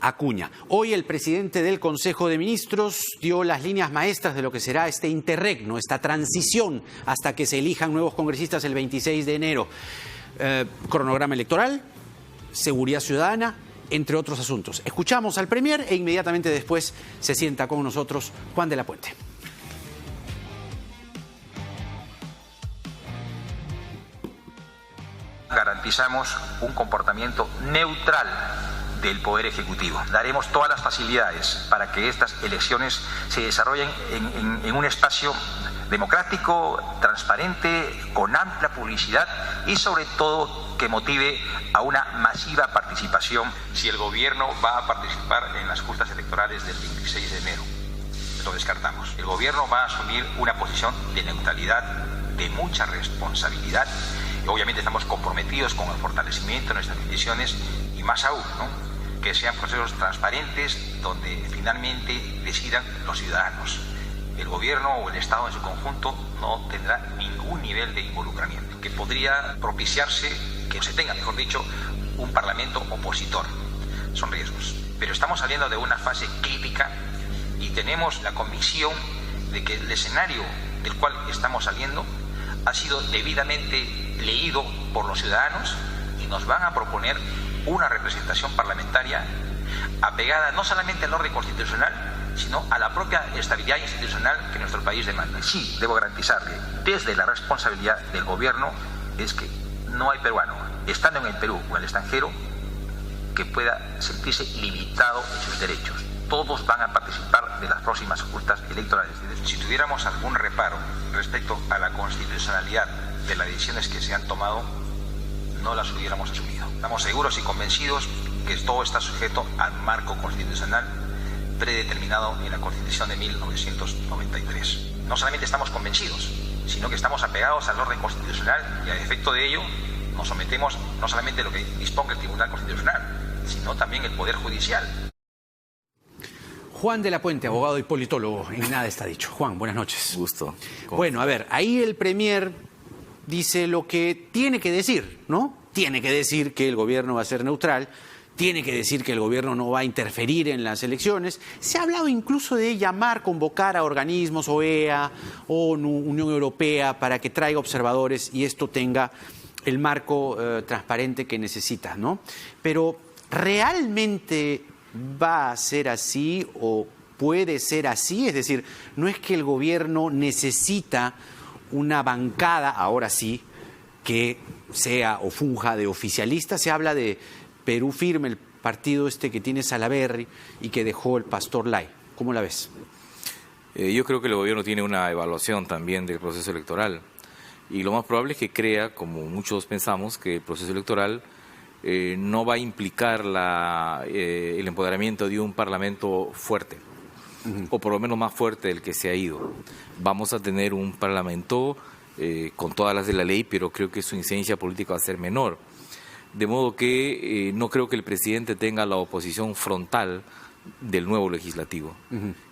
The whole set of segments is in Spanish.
Acuña. Hoy el presidente del Consejo de Ministros dio las líneas maestras de lo que será este interregno, esta transición hasta que se elijan nuevos congresistas el 26 de enero. Cronograma electoral, seguridad ciudadana, entre otros asuntos. Escuchamos al Premier e inmediatamente después se sienta con nosotros Juan de la Puente. Garantizamos un comportamiento neutral del Poder Ejecutivo. Daremos todas las facilidades para que estas elecciones se desarrollen en un espacio democrático, transparente, con amplia publicidad y sobre todo que motive a una masiva participación. Si el gobierno va a participar en las justas electorales del 26 de enero, lo descartamos. El gobierno va a asumir una posición de neutralidad, de mucha responsabilidad. Y obviamente estamos comprometidos con el fortalecimiento de nuestras instituciones y más aún, ¿no?, que sean procesos transparentes donde finalmente decidan los ciudadanos. El gobierno o el Estado en su conjunto no tendrá ningún nivel de involucramiento, que podría propiciarse que se tenga, mejor dicho, un parlamento opositor. Son riesgos. Pero estamos saliendo de una fase crítica y tenemos la convicción de que el escenario del cual estamos saliendo ha sido debidamente leído por los ciudadanos y nos van a proponer una representación parlamentaria apegada no solamente al orden constitucional, sino a la propia estabilidad institucional que nuestro país demanda. Sí, debo garantizarle, desde la responsabilidad del gobierno, es que no hay peruano, estando en el Perú o en el extranjero, que pueda sentirse limitado en sus derechos. Todos van a participar de las próximas justas electorales. Si tuviéramos algún reparo respecto a la constitucionalidad de las decisiones que se han tomado, no las hubiéramos asumido. Estamos seguros y convencidos que todo está sujeto al marco constitucional predeterminado en la Constitución de 1993. No solamente estamos convencidos, sino que estamos apegados al orden constitucional y a efecto de ello nos sometemos no solamente a lo que disponga el Tribunal Constitucional, sino también el Poder Judicial. Juan de la Puente, abogado y politólogo, en nada está dicho. Juan, buenas noches. Gusto. Bueno, a ver, ahí el Premier dice lo que tiene que decir, ¿no? Tiene que decir que el gobierno va a ser neutral, tiene que decir que el gobierno no va a interferir en las elecciones. Se ha hablado incluso de convocar a organismos, OEA, ONU, Unión Europea, para que traiga observadores y esto tenga el marco transparente que necesita, ¿no? Pero ¿realmente va a ser así o puede ser así? Es decir, no es que el gobierno necesita una bancada, ahora sí, que sea o funja de oficialista. Se habla de Perú Firme, el partido que tiene Salaverry y que dejó el Pastor Lai. ¿Cómo la ves? Yo creo que el gobierno tiene una evaluación también del proceso electoral y lo más probable es que crea, como muchos pensamos, que el proceso electoral no va a implicar el empoderamiento de un parlamento fuerte, o por lo menos más fuerte del que se ha ido. Vamos a tener un parlamento con todas las de la ley, pero creo que su incidencia política va a ser menor. De modo que no creo que el presidente tenga la oposición frontal del nuevo legislativo.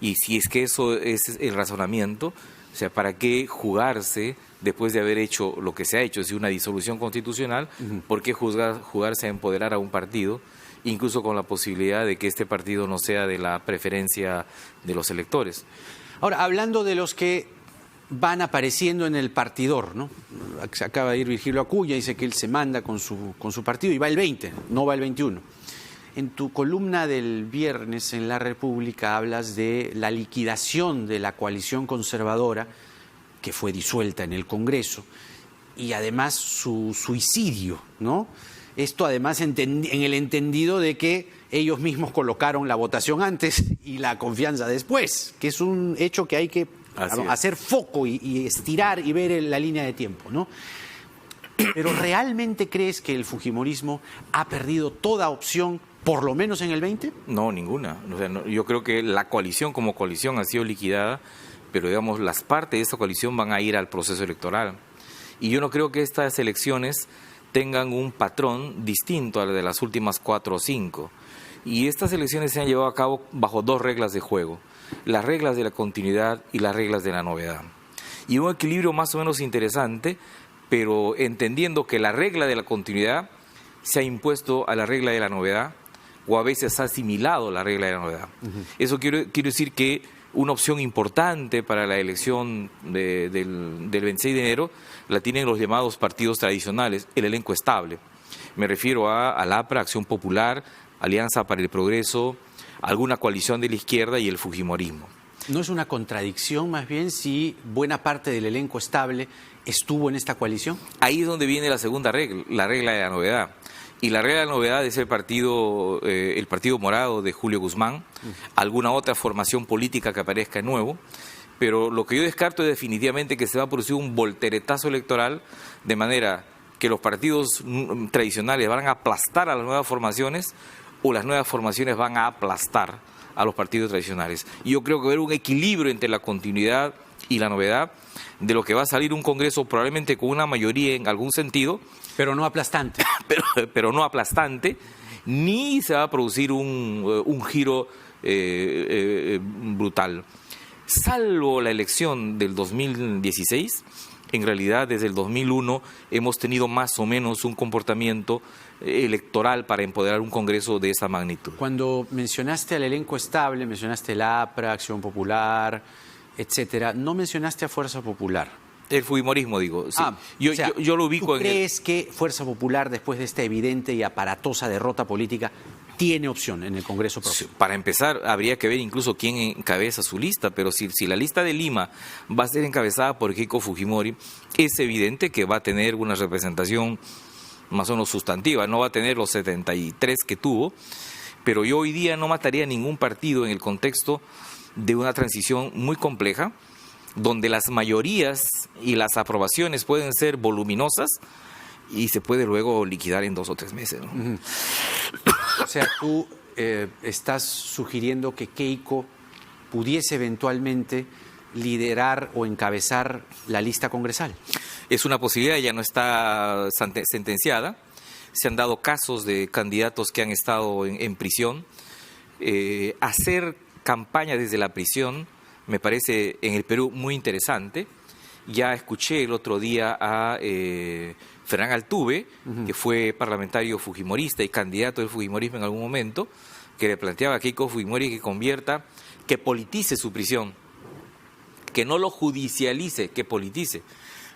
Y si es que eso es el razonamiento, o sea, ¿para qué jugarse después de haber hecho lo que se ha hecho, es decir, una disolución constitucional? ¿Por qué jugarse a empoderar a un partido, incluso con la posibilidad de que este partido no sea de la preferencia de los electores? Ahora, hablando de los que van apareciendo en el partidor, ¿no? Se acaba de ir Virgilio Acuña, dice que él se manda con su partido y va el 20, no va el 21. En tu columna del viernes en La República hablas de la liquidación de la coalición conservadora que fue disuelta en el Congreso y además su suicidio, ¿no? Esto además en el entendido de que ellos mismos colocaron la votación antes y la confianza después, que es un hecho que hay que hacer foco y estirar y ver la línea de tiempo, ¿no? Pero ¿realmente crees que el fujimorismo ha perdido toda opción, por lo menos en el 20? No, ninguna. O sea, yo creo que la coalición como coalición ha sido liquidada, pero digamos las partes de esta coalición van a ir al proceso electoral. Y yo no creo que estas elecciones tengan un patrón distinto al de las últimas 4 o 5. Y estas elecciones se han llevado a cabo bajo 2 reglas de juego: las reglas de la continuidad y las reglas de la novedad. Y un equilibrio más o menos interesante, pero entendiendo que la regla de la continuidad se ha impuesto a la regla de la novedad o a veces ha asimilado la regla de la novedad. Eso quiero decir que una opción importante para la elección del 26 de enero la tienen los llamados partidos tradicionales, el elenco estable. Me refiero a APRA, Acción Popular, Alianza para el Progreso, alguna coalición de la izquierda y el fujimorismo. ¿No es una contradicción más bien si buena parte del elenco estable estuvo en esta coalición? Ahí es donde viene la segunda regla, la regla de la novedad. Y la regla de la novedad es el partido morado de Julio Guzmán, alguna otra formación política que aparezca nuevo, pero lo que yo descarto es definitivamente que se va a producir un volteretazo electoral, de manera que los partidos tradicionales van a aplastar a las nuevas formaciones o las nuevas formaciones van a aplastar a los partidos tradicionales. Y yo creo que va a haber un equilibrio entre la continuidad y la novedad, de lo que va a salir un Congreso probablemente con una mayoría en algún sentido, pero no aplastante. pero no aplastante, ni se va a producir un giro brutal. Salvo la elección del 2016, en realidad desde el 2001 hemos tenido más o menos un comportamiento electoral para empoderar un Congreso de esa magnitud. Cuando mencionaste al elenco estable, mencionaste el APRA, Acción Popular, etcétera, no mencionaste a Fuerza Popular. El fujimorismo, digo. Sí. Yo lo ubico ¿tú crees que Fuerza Popular, después de esta evidente y aparatosa derrota política, tiene opción en el Congreso próximo? Para empezar, habría que ver incluso quién encabeza su lista, pero si la lista de Lima va a ser encabezada por Keiko Fujimori, es evidente que va a tener una representación más o menos sustantiva, no va a tener los 73 que tuvo, pero yo hoy día no mataría ningún partido en el contexto de una transición muy compleja, donde las mayorías y las aprobaciones pueden ser voluminosas y se puede luego liquidar en 2 o 3 meses, ¿no? O sea, tú estás sugiriendo que Keiko pudiese eventualmente liderar o encabezar la lista congresal. Es una posibilidad, ya no está sentenciada. Se han dado casos de candidatos que han estado en prisión. Hacer campaña desde la prisión me parece en el Perú muy interesante. Ya escuché el otro día a Fernán Altuve, que fue parlamentario fujimorista y candidato del fujimorismo en algún momento, que le planteaba a Keiko Fujimori que politice su prisión, que no lo judicialice, que politice.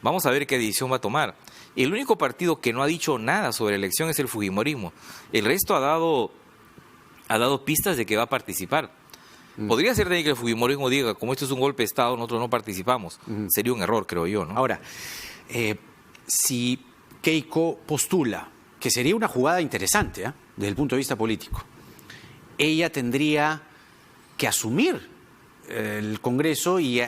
Vamos a ver qué decisión va a tomar. El único partido que no ha dicho nada sobre la elección es el fujimorismo. El resto ha dado pistas de que va a participar. Podría ser también que el fujimorismo diga, como esto es un golpe de Estado, nosotros no participamos. Sería un error, creo yo, ¿no? Ahora, si Keiko postula, que sería una jugada interesante, desde el punto de vista político, ella tendría que asumir el Congreso y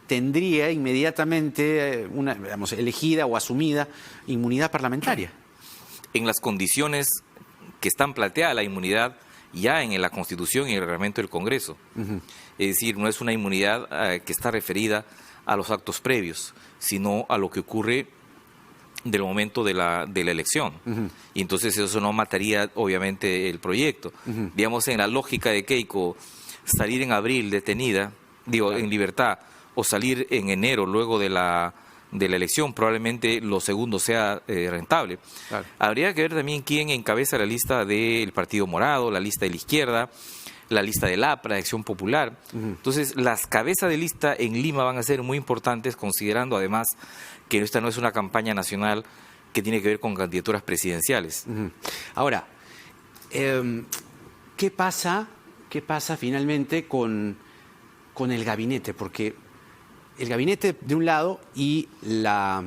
tendría inmediatamente una, digamos, elegida o asumida inmunidad parlamentaria. En las condiciones que están planteadas la inmunidad ya en la Constitución y el reglamento del Congreso. Es decir, no es una inmunidad que está referida a los actos previos, sino a lo que ocurre del momento de la elección. Y entonces eso no mataría, obviamente, el proyecto. Digamos, en la lógica de Keiko, salir en abril detenida, en libertad, o salir en enero luego de la elección, probablemente lo segundo sea rentable. Claro. Habría que ver también quién encabeza la lista del Partido Morado, la lista de la izquierda, la lista del APRA, de Acción Popular. Entonces, las cabezas de lista en Lima van a ser muy importantes, considerando además que esta no es una campaña nacional que tiene que ver con candidaturas presidenciales. Ahora, ¿qué pasa finalmente con el gabinete? Porque el gabinete de un lado y la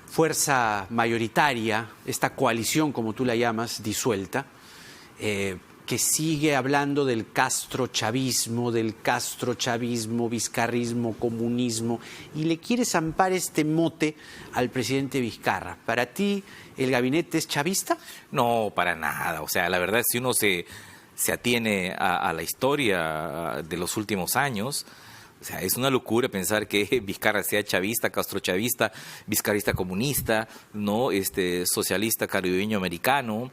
fuerza mayoritaria, esta coalición, como tú la llamas, disuelta, que sigue hablando del castrochavismo, vizcarrismo, comunismo, y le quiere zampar este mote al presidente Vizcarra. ¿Para ti el gabinete es chavista? No, para nada. O sea, la verdad, si uno se atiene a la historia de los últimos años, o sea, es una locura pensar que Vizcarra sea chavista, castrochavista, vizcarrista comunista, no, socialista caribeño americano.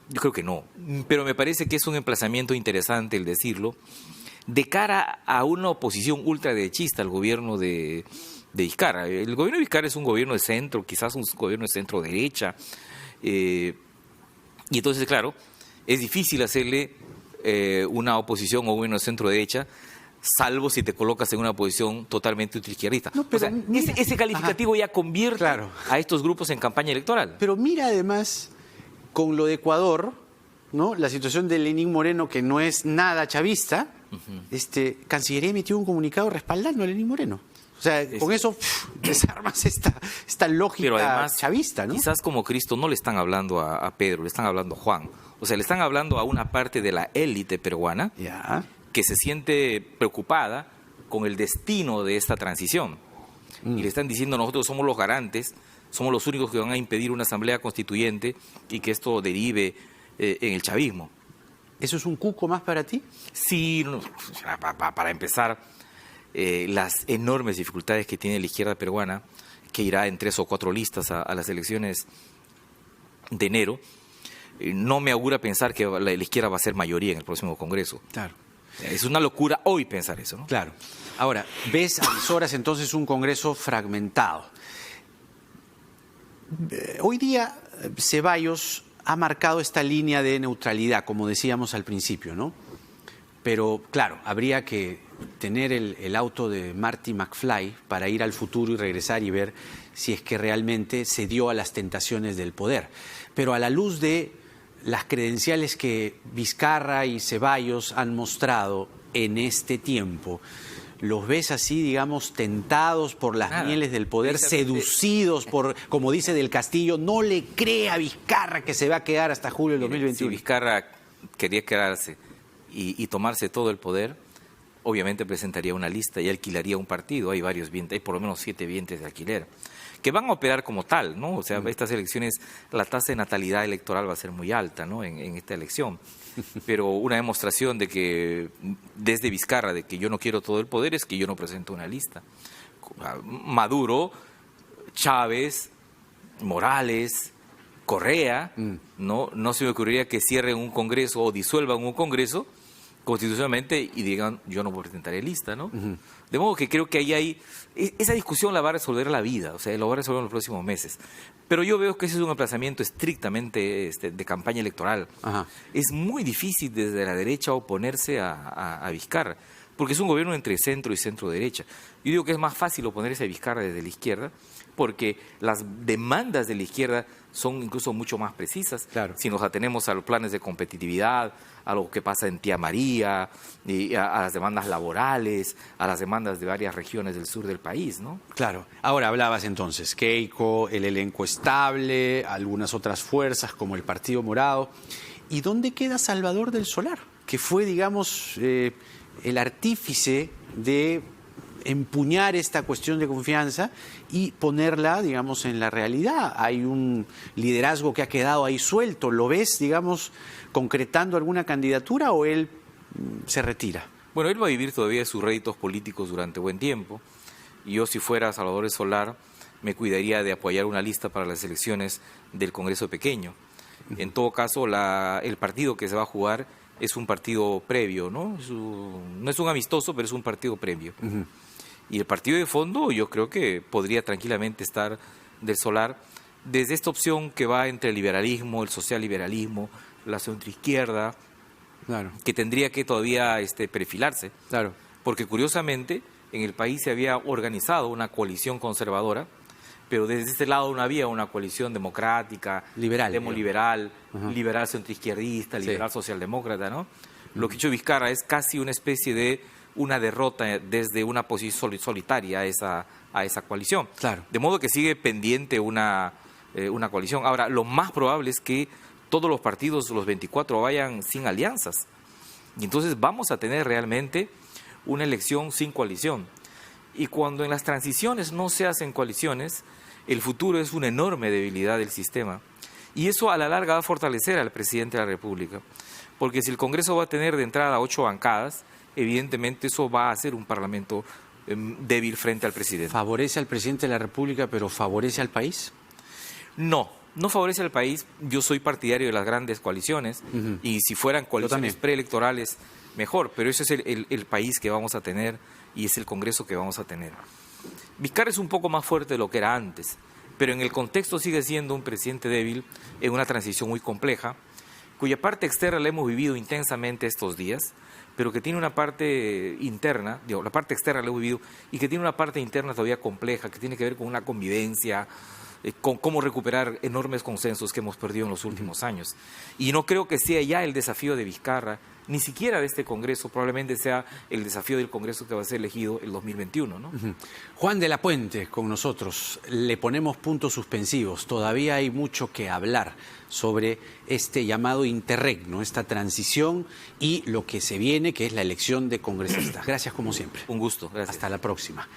Yo creo que no, pero me parece que es un emplazamiento interesante el decirlo, de cara a una oposición ultraderechista al gobierno de Vizcarra. El gobierno de Vizcarra es un gobierno de centro, quizás un gobierno de centro-derecha, Y entonces, claro, es difícil hacerle una oposición o una centro-derecha, salvo si te colocas en una posición totalmente ultraizquierdista. No, pero o sea, mira, ese calificativo ya convierte claro a estos grupos en campaña electoral. Pero mira además, con lo de Ecuador, ¿no? La situación de Lenín Moreno, que no es nada chavista, Cancillería emitió un comunicado respaldando a Lenín Moreno. O sea, con eso desarmas esta lógica Pero además, chavista, ¿no? Quizás como Cristo no le están hablando a Pedro, le están hablando a Juan. O sea, le están hablando a una parte de la élite peruana Ya. que se siente preocupada con el destino de esta transición. Y le están diciendo, nosotros somos los garantes, somos los únicos que van a impedir una asamblea constituyente y que esto derive en el chavismo. ¿Eso es un cuco más para ti? Sí, para empezar, las enormes dificultades que tiene la izquierda peruana, que irá en 3 o 4 listas a las elecciones de enero, no me augura pensar que la izquierda va a ser mayoría en el próximo Congreso. Claro. Es una locura hoy pensar eso, ¿no? Claro. Ahora, ves a mis horas entonces un Congreso fragmentado. Hoy día Ceballos ha marcado esta línea de neutralidad, como decíamos al principio, ¿no? Pero, claro, habría que tener el auto de Marty McFly para ir al futuro y regresar y ver si es que realmente cedió a las tentaciones del poder. Pero a la luz de las credenciales que Vizcarra y Ceballos han mostrado en este tiempo, ¿los ves así, digamos, tentados por las mieles del poder, seducidos por, como dice Del Castillo, no le cree a Vizcarra que se va a quedar hasta julio del 2021? Si Vizcarra quería quedarse y tomarse todo el poder, obviamente presentaría una lista y alquilaría un partido. Hay varios vientres, hay por lo menos 7 vientres de alquiler, que van a operar como tal, ¿no? O sea, estas elecciones, la tasa de natalidad electoral va a ser muy alta, ¿no? En esta elección. Pero una demostración de que, desde Vizcarra, de que yo no quiero todo el poder, es que yo no presento una lista. Maduro, Chávez, Morales, Correa, no se me ocurriría que cierren un congreso o disuelvan un congreso constitucionalmente y digan, yo no presentaré lista, ¿no? De modo que creo que ahí hay... Esa discusión la va a resolver la vida, o sea, lo va a resolver en los próximos meses. Pero yo veo que ese es un emplazamiento estrictamente de campaña electoral. Ajá. Es muy difícil desde la derecha oponerse a Vizcarra, porque es un gobierno entre centro y centro-derecha. Yo digo que es más fácil oponerse a Vizcarra desde la izquierda, porque las demandas de la izquierda son incluso mucho más precisas. Claro. Si nos atenemos a los planes de competitividad, a lo que pasa en Tía María, y a las demandas laborales, a las demandas de varias regiones del sur del país, ¿no? Claro. Ahora hablabas entonces, Keiko, el elenco estable, algunas otras fuerzas como el Partido Morado. ¿Y dónde queda Salvador del Solar? Que fue, digamos, el artífice de empuñar esta cuestión de confianza y ponerla, digamos, en la realidad. Hay un liderazgo que ha quedado ahí suelto. ¿Lo ves, digamos, concretando alguna candidatura o él se retira? Bueno, él va a vivir todavía sus réditos políticos durante buen tiempo. Y yo, si fuera Salvador del Solar, me cuidaría de apoyar una lista para las elecciones del Congreso pequeño. En todo caso, el partido que se va a jugar es un partido previo, ¿no? No es un amistoso, pero es un partido previo. Y el partido de fondo yo creo que podría tranquilamente estar del Solar desde esta opción que va entre el liberalismo, el socialliberalismo, la centroizquierda, Claro. que tendría que todavía perfilarse. Claro. Porque curiosamente en el país se había organizado una coalición conservadora, pero desde este lado no había una coalición democrática, Liberal, liberal, liberal centroizquierdista, liberal socialdemócrata, ¿no? Lo que ha hecho Vizcarra es casi una especie de una derrota desde una posición solitaria a esa coalición. Claro. De modo que sigue pendiente una coalición. Ahora, lo más probable es que todos los partidos, los 24, vayan sin alianzas. Y entonces vamos a tener realmente una elección sin coalición. Y cuando en las transiciones no se hacen coaliciones, el futuro es una enorme debilidad del sistema. Y eso a la larga va a fortalecer al presidente de la República. Porque si el Congreso va a tener de entrada 8 bancadas, evidentemente eso va a ser un parlamento débil frente al presidente. ¿Favorece al presidente de la República, pero favorece al país? No favorece al país. Yo soy partidario de las grandes coaliciones y si fueran coaliciones preelectorales, mejor. Pero ese es el país que vamos a tener y es el Congreso que vamos a tener. Vizcarra es un poco más fuerte de lo que era antes, pero en el contexto sigue siendo un presidente débil en una transición muy compleja cuya parte externa la hemos vivido intensamente estos días, pero que tiene una parte interna, digo, la parte externa la hemos vivido, y que tiene una parte interna todavía compleja, que tiene que ver con una convivencia, con cómo recuperar enormes consensos que hemos perdido en los últimos años. Y no creo que sea ya el desafío de Vizcarra, ni siquiera de este Congreso, probablemente sea el desafío del Congreso que va a ser elegido el 2021, ¿no? Juan de la Puente con nosotros. Le ponemos puntos suspensivos. Todavía hay mucho que hablar sobre este llamado interregno, esta transición y lo que se viene, que es la elección de congresistas. Gracias como siempre. Un gusto, gracias. Hasta la próxima.